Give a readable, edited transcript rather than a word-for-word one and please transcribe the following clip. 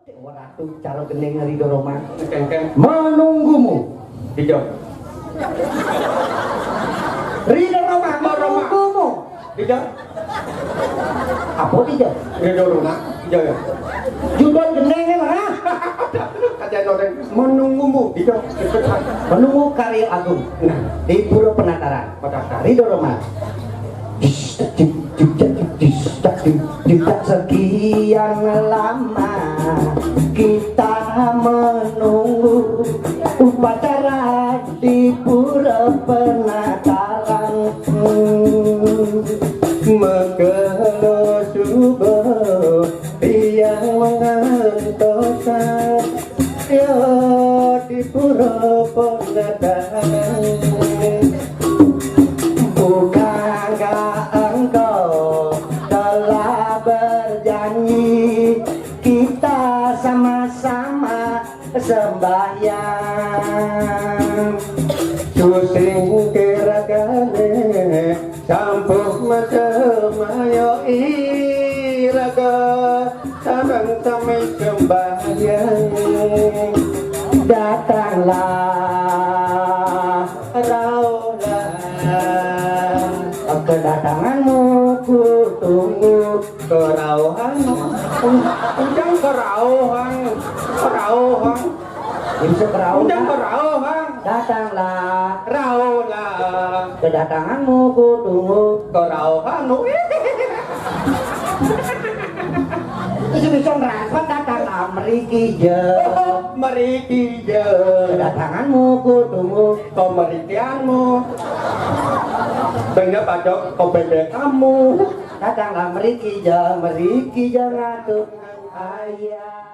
Ratu Caro Gening Ridho Roma menunggumu Ridho Roma menunggumu Ridho apa Ridho? Ridho Roma Ridho ya Judon Gening lah kata orang menunggumu Ridho menunggu karya agung di Pura Penataran Ridho Roma tidak sekian lama kita menunggu upacara di Pura Penataran Megalo subuh yang mengantarkan ya di Pura Penataran. Bukankah engkau telah berjanji kita sama-sama sembahyang susing kiragane campur macamayo iraga sarang samai sembahyang datanglah raulah kedatanganmu ku tunggu kerauhanmu undang kerauhan bisa kerauhan undang kerauhan datanglah raulah kedatanganmu ku tunggu kerauhanmu itu bisa ngerasa datanglah meriki je kedatanganmu ku tunggu kemerikianmu Bengga padok kobede kamu datanglah meriki jangan ngatuk ayah